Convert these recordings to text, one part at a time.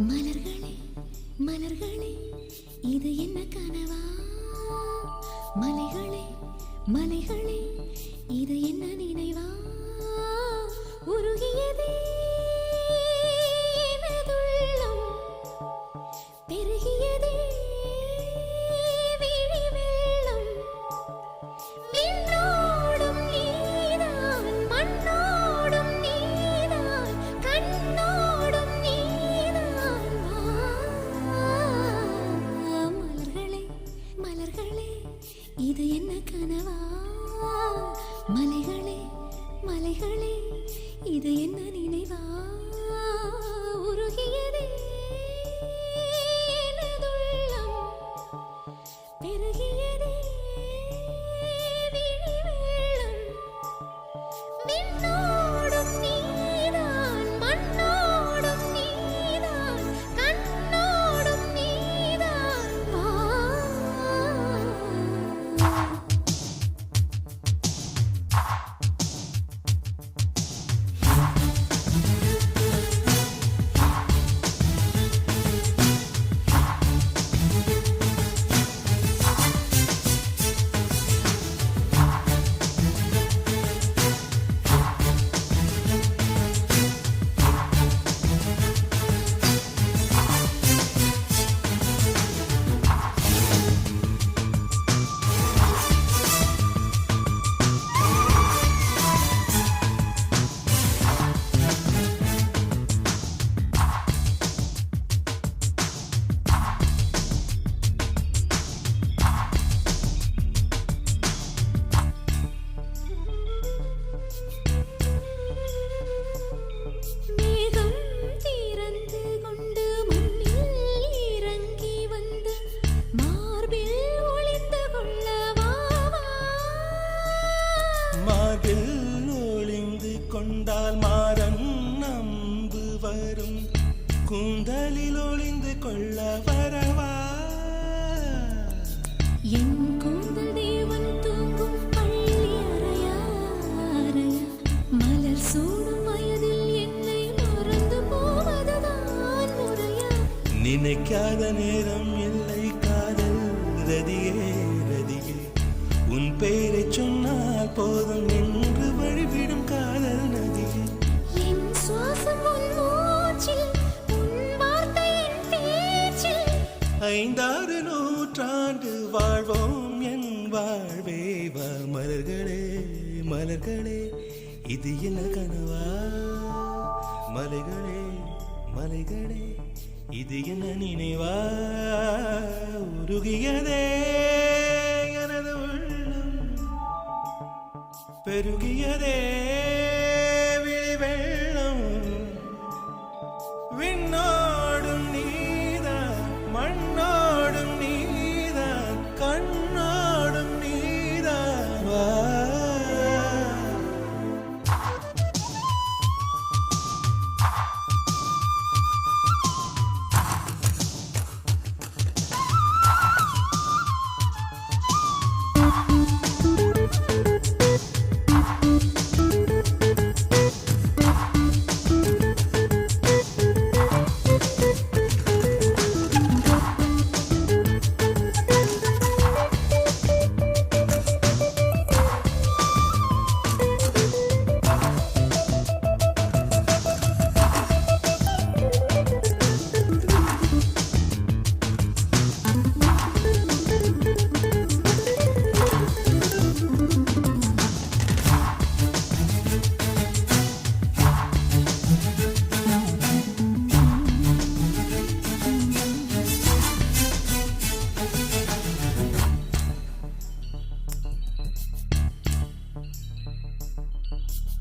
மலர்களே மலர்களே இது என்ன கனவா? மலைகளே மலைகளே இது என்ன நினைவா? உருகியதே எனதுள்ளம், பெருகியதே விழி வெள்ளம். விண்ணோடும் நீதான், மண்ணோடும் நீதான், கண்ணோடும் நீதான். மலர்களே மலர்களே இது என்ன கனவா? மலைகளே மலைகளே இது என்ன நினைவா? உருகியதே எனதுள்ளம், பெருகியதே விழி வெள்ளம். விண்ணோடும் நீதான், மண்ணோடும் நீதான், கண்ணோடும் நீதான். மேகம் திறந்து கொண்டு மண்ணில் இறங்கி வந்து மார்பில் ஒளிந்து கொள்ளவா? மார்பில் ஒளிந்து கொண்டால் மாறன் நம்பு வரும், கூந்தலில் ஒளிந்து கொள்ள வரவா? என் கூந்தல் தேவன் தூங்கும் பள்ளி அறையா அறையா? மலர் சூடும் வயதில் என்னை மறந்து போவதுதான் முறையா? நினைக்காத நேரம் இல்லை காதல் ரதியே ரதியே, உன் பெயரை சொன்னால் போதும் என்று வழிவிடும் காதல் நதியே. என் சுவாசம் உன் மூச்சில், உன் வார்த்தை என் பேச்சில். 5-6 நூற்றாண்டு வாழ்வோம் என் வாழ்வே வா. மலர்களே மலர்களே இது என்ன கனவா? மலைகளே மலைகளே இது என்ன நினைவா? உருகியதே எனது உள்ளம், பெருகியதே விழி வெள்ளம். விண்ணோடும் நீதான், மண்ணோடும் நீதான், கண்ணோடும் நீதான். வா.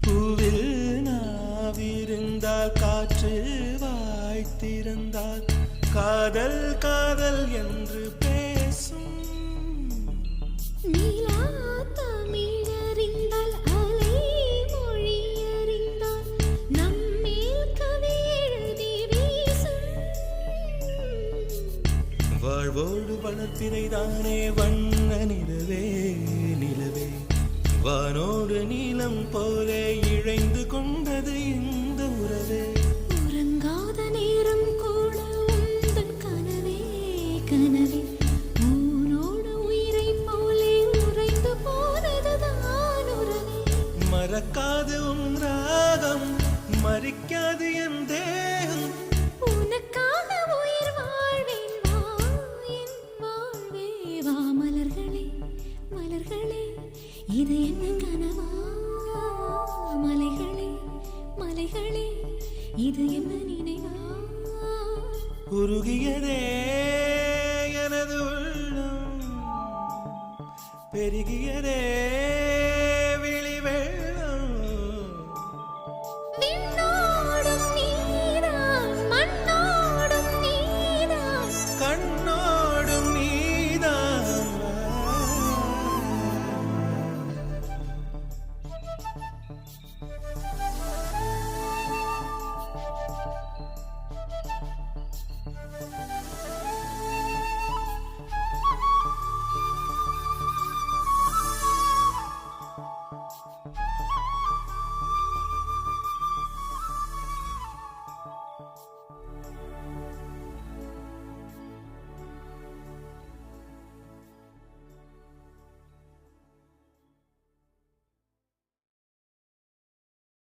பூவில் நாவிருந்தால், காற்று வாய்த்திருந்தால், காதல் காதல் என்று பேசும். நீலா தமிழறிந்தால், அலை மொழி அறிந்தால், நம்மேல் கவி எழுதி வீசும். வாழ்வோடு வளர்ப்பினைதானே வண்ண நிலவே நிலவே, வானோடு நீலம் போலே இழைந்து கொண்டது இந்த உறவே. உறங்காத நேரம் கூட பாடும் ராகம் மறிக்காது என் தேகம். உனக்காக உயிர் வாழ்வேன் வா என் வாழ்வே வா. மலர்களே மலர்களே இது என்ன கனவா? மலைகளே மலைகளே இது என்ன நினைவா? உருகியதே எனது உள்ளம், பெருகியதே